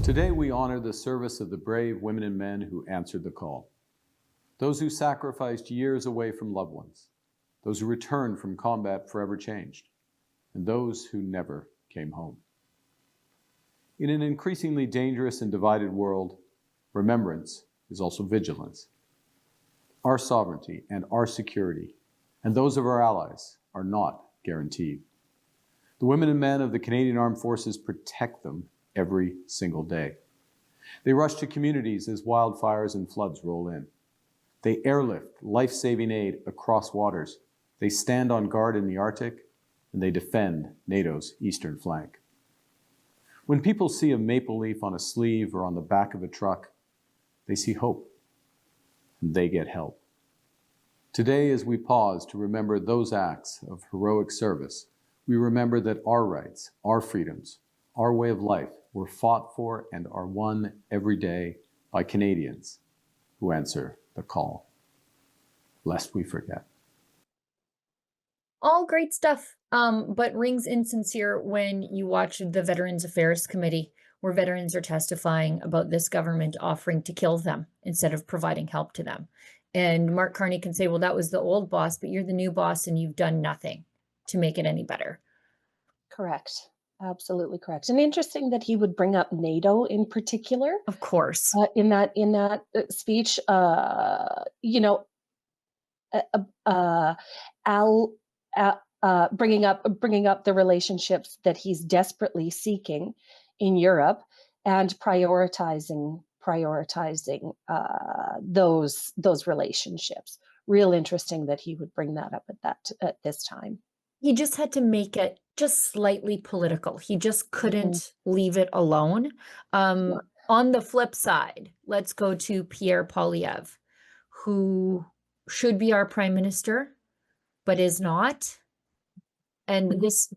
Today we honor the service of the brave women and men who answered the call. Those who sacrificed years away from loved ones, those who returned from combat forever changed, and those who never came home. In an increasingly dangerous and divided world, remembrance is also vigilance. Our sovereignty and our security, and those of our allies, are not guaranteed. The women and men of the Canadian Armed Forces protect them every single day. They rush to communities as wildfires and floods roll in. They airlift life-saving aid across waters. They stand on guard in the Arctic, and they defend NATO's eastern flank. When people see a maple leaf on a sleeve or on the back of a truck, they see hope, and they get help. Today, as we pause to remember those acts of heroic service, we remember that our rights, our freedoms, our way of life were fought for and are won every day by Canadians who answer the call, lest we forget. All great stuff, but rings insincere when you watch the Veterans Affairs Committee, where veterans are testifying about this government offering to kill them instead of providing help to them. And Mark Carney can say, well, that was the old boss, but you're the new boss and you've done nothing to make it any better. Correct. Absolutely correct. And interesting that he would bring up NATO in particular. Of course. In that speech, bringing up the relationships that he's desperately seeking in Europe and prioritizing those relationships. Real interesting that he would bring that up at this time. He just had to make it just slightly political. He just couldn't leave it alone. On the flip side, let's go to Pierre Poilievre, who should be our prime minister, but is not. And this,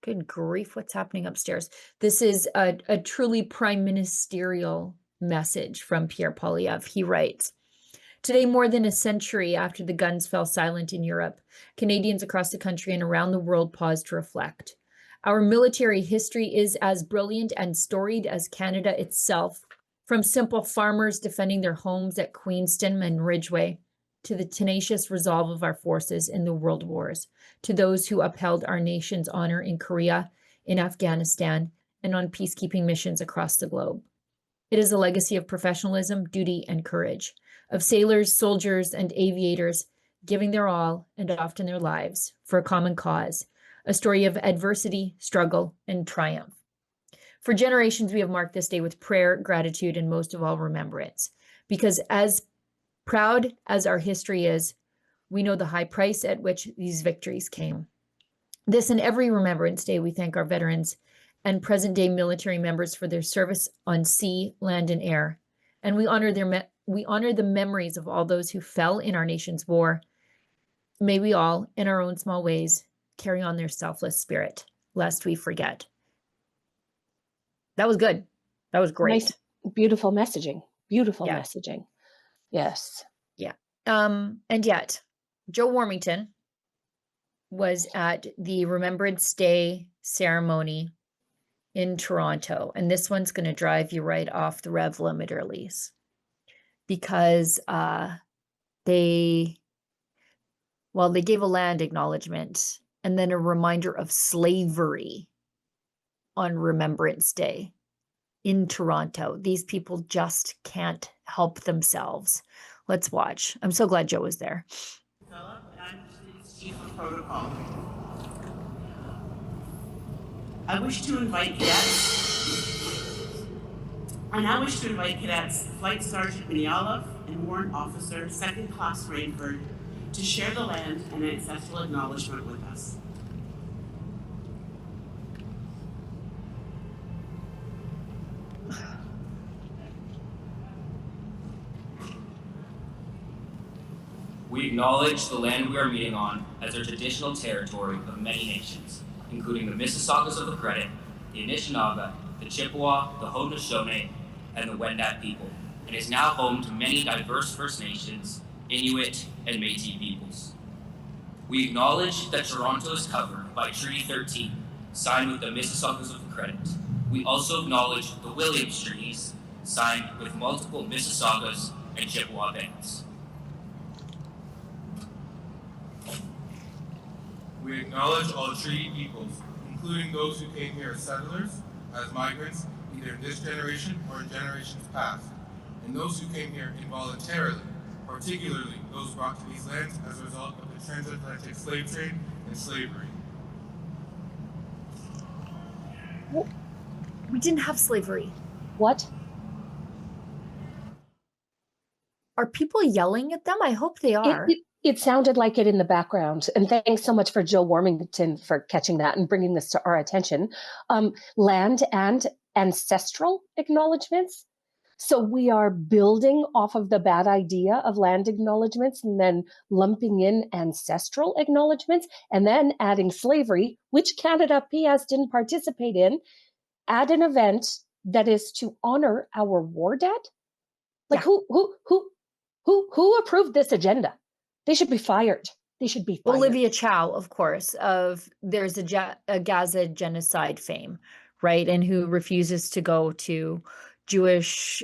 good grief, what's happening upstairs? This is a truly prime ministerial message from Pierre Poilievre. He writes, today, more than a century after the guns fell silent in Europe, Canadians across the country and around the world pause to reflect. Our military history is as brilliant and storied as Canada itself, from simple farmers defending their homes at Queenston and Ridgeway, to the tenacious resolve of our forces in the world wars, to those who upheld our nation's honor in Korea, in Afghanistan, and on peacekeeping missions across the globe. It is a legacy of professionalism, duty, and courage, of sailors, soldiers, and aviators giving their all and often their lives for a common cause, a story of adversity, struggle, and triumph. For generations, we have marked this day with prayer, gratitude, and most of all, remembrance, because as proud as our history is, we know the high price at which these victories came. This and every Remembrance Day, we thank our veterans and present-day military members for their service on sea, land, and air, and we honor the memories of all those who fell in our nation's war. May we all, in our own small ways, carry on their selfless spirit, lest we forget. That was good. That was great. Nice, beautiful messaging. Beautiful messaging. Yes. Yeah. And yet, Joe Warmington was at the Remembrance Day ceremony in Toronto. And this one's going to drive you right off the rev limiter, Lise. Because they gave a land acknowledgement and then a reminder of slavery on Remembrance Day in Toronto. These people just can't help themselves. Let's watch. I'm so glad Joe was there. Philip, I'm Chief of Protocol. I wish to invite cadets, Flight Sergeant Minyalov and Warrant Officer 2nd Class Rainford, to share the land and ancestral acknowledgement with us. We acknowledge the land we are meeting on as our traditional territory of many nations, including the Mississaugas of the Credit, the Anishinaabe, the Chippewa, the Haudenosaunee, and the Wendat people, and is now home to many diverse First Nations, Inuit, and Métis peoples. We acknowledge that Toronto is covered by Treaty 13, signed with the Mississaugas of the Credit, We also acknowledge the Williams treaties signed with multiple Mississaugas and Chippewa bands. We acknowledge all treaty peoples, including those who came here as settlers, as migrants, either in this generation or in generations past, and those who came here involuntarily, particularly those brought to these lands as a result of the transatlantic slave trade and slavery. We didn't have slavery. What? Are people yelling at them? I hope they are. It sounded like it in the background. And thanks so much for Jill Warmington for catching that and bringing this to our attention. Land and ancestral acknowledgements. So we are building off of the bad idea of land acknowledgements and then lumping in ancestral acknowledgements and then adding slavery, which Canada PS didn't participate in, at an event that is to honor our war dead. Like who approved this agenda? They should be fired. They should be fired. Olivia Chow, of course, of there's a Gaza genocide fame, right? And who refuses to go to Jewish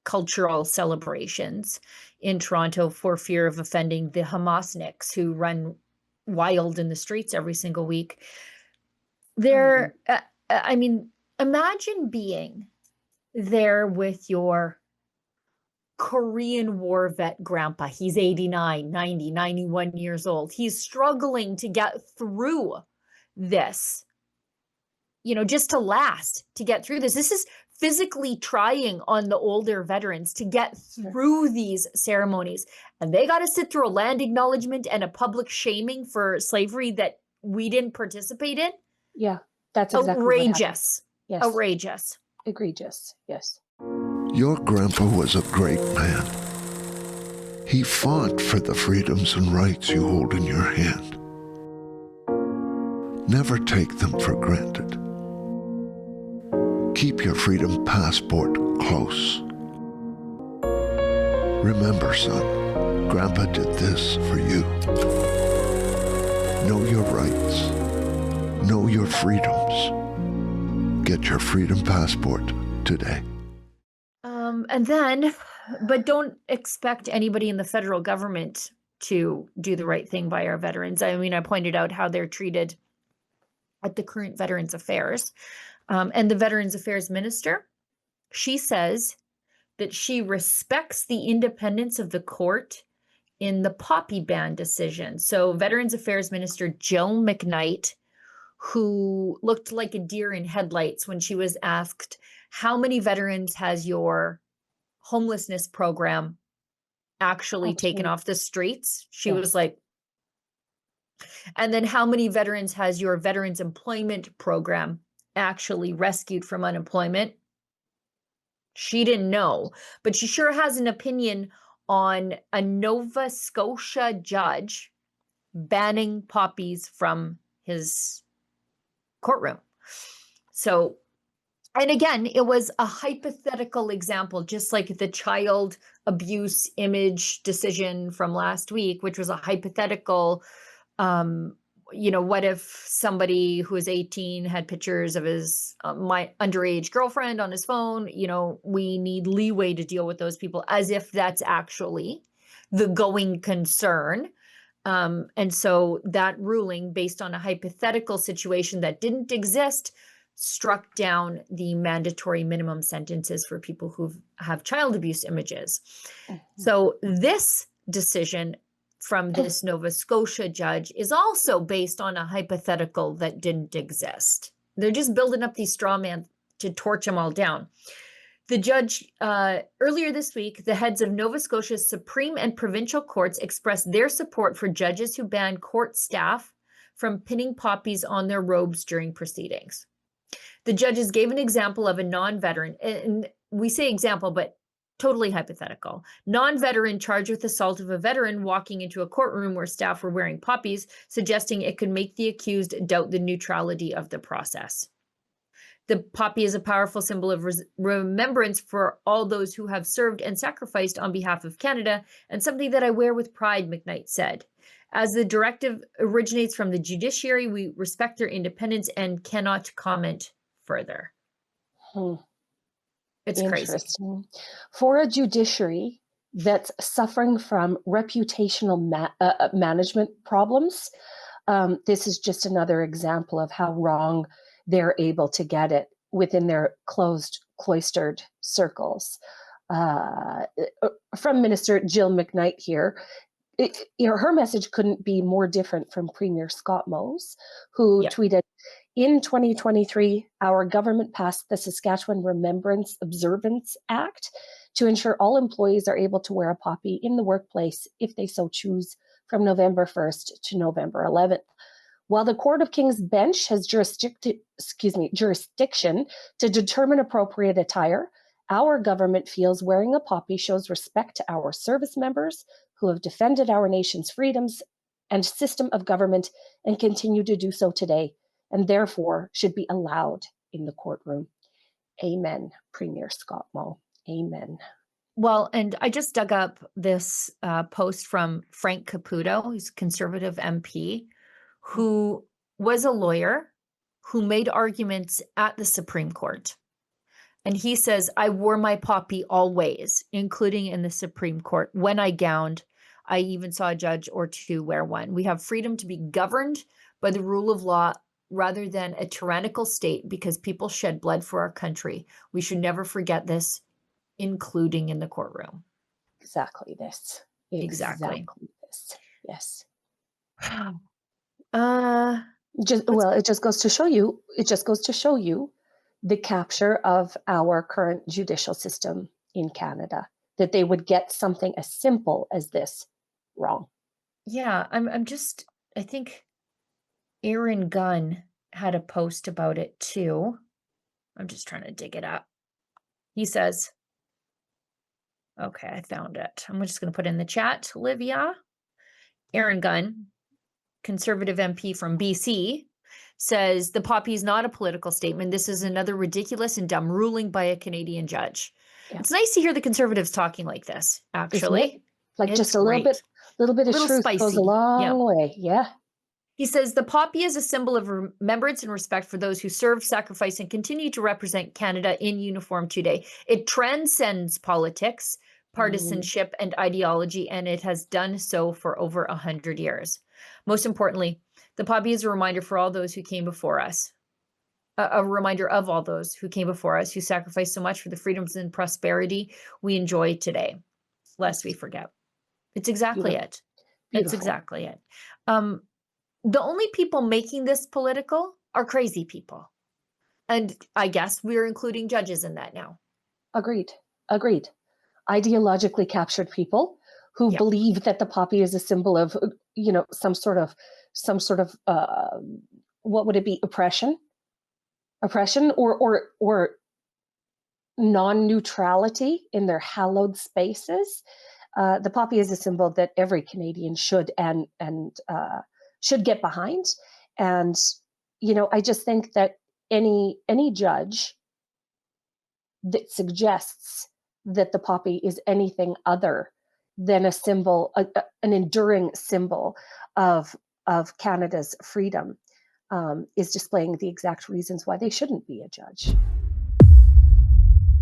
cultural celebrations in Toronto for fear of offending the Hamasniks who run wild in the streets every single week. They're, I mean, imagine being there with your Korean War vet grandpa. He's 89, 90, 91 years old. He's struggling to get through this, you know, just to last, to get through this. This is physically trying on the older veterans to get through these ceremonies. And they got to sit through a land acknowledgement and a public shaming for slavery that we didn't participate in. Yeah, that's exactly outrageous. Yes. Outrageous. Egregious. Yes. Your grandpa was a great man. He fought for the freedoms and rights you hold in your hand. Never take them for granted. Keep your freedom passport close. Remember, son, Grandpa did this for you. Know your rights. Know your freedoms. Get your freedom passport today. And then, but don't expect anybody in the federal government to do the right thing by our veterans. I mean, I pointed out how they're treated at the current Veterans Affairs. And the Veterans Affairs Minister, she says that she respects the independence of the court in the poppy ban decision. So Veterans Affairs Minister Jill McKnight, who looked like a deer in headlights when she was asked, how many veterans has your homelessness program actually taken off the streets? She was like, and then how many veterans has your veterans employment program actually rescued from unemployment? She didn't know, but she sure has an opinion on a Nova Scotia judge banning poppies from his courtroom. So, and again, it was a hypothetical example, just like the child abuse image decision from last week, which was a hypothetical, you know, what if somebody who is 18 had pictures of his my underage girlfriend on his phone? You know, we need leeway to deal with those people as if that's actually the going concern. And so that ruling, based on a hypothetical situation that didn't exist, struck down the mandatory minimum sentences for people who have child abuse images. So this decision from this Nova Scotia judge is also based on a hypothetical that didn't exist. They're just building up these straw men to torch them all down. The judge, earlier this week, the heads of Nova Scotia's Supreme and provincial courts expressed their support for judges who ban court staff from pinning poppies on their robes during proceedings. The judges gave an example of a non-veteran, and we say example, but totally hypothetical. Non-veteran charged with assault of a veteran walking into a courtroom where staff were wearing poppies, suggesting it could make the accused doubt the neutrality of the process. The poppy is a powerful symbol of remembrance for all those who have served and sacrificed on behalf of Canada, and something that I wear with pride, McKnight said. As the directive originates from the judiciary, we respect their independence and cannot comment further. Hmm. It's crazy. Interesting. For a judiciary that's suffering from reputational management problems, this is just another example of how wrong they're able to get it within their cloistered circles. From Minister Jill McKnight here, her message couldn't be more different from Premier Scott Moe, who tweeted, in 2023, our government passed the Saskatchewan Remembrance Observance Act to ensure all employees are able to wear a poppy in the workplace if they so choose from November 1st to November 11th. While the Court of King's Bench has jurisdiction to determine appropriate attire, our government feels wearing a poppy shows respect to our service members who have defended our nation's freedoms and system of government and continue to do so today, and therefore should be allowed in the courtroom. Amen, Premier Scott Moe. Amen. Well, and I just dug up this post from Frank Caputo, who's a Conservative MP, who was a lawyer who made arguments at the Supreme Court. And he says, I wore my poppy always, including in the Supreme Court. When I gowned, I even saw a judge or two wear one. We have freedom to be governed by the rule of law rather than a tyrannical state because people shed blood for our country. We should never forget this, including in the courtroom. Exactly this. Exactly this. Yes. It just goes to show you the capture of our current judicial system in Canada, that they would get something as simple as this wrong. Yeah, I think Aaron Gunn had a post about it too. I'm just trying to dig it up. He says, okay, I found it. I'm just going to put in the chat, Olivia. Aaron Gunn, Conservative MP from BC, says the poppy is not a political statement. This is another ridiculous and dumb ruling by a Canadian judge. Yeah. It's nice to hear the Conservatives talking like this, actually. Like it's just a little bit of truth spicy. Goes a long way. Yeah. He says the poppy is a symbol of remembrance and respect for those who served, sacrificed, and continue to represent Canada in uniform today. It transcends politics, partisanship, and ideology, and it has done so for over 100 years. Most importantly, the poppy is a reminder for all those who came before us, a reminder of all those who came before us, who sacrificed so much for the freedoms and prosperity we enjoy today, lest we forget. It's exactly it. It's exactly it. The only people making this political are crazy people. And I guess we're including judges in that now. Agreed. Ideologically captured people who believe that the poppy is a symbol of, some sort of what would it be? Oppression or non-neutrality in their hallowed spaces. The poppy is a symbol that every Canadian should get behind. And, I just think that any judge that suggests that the poppy is anything other than a symbol, an enduring symbol of Canada's freedom, is displaying the exact reasons why they shouldn't be a judge.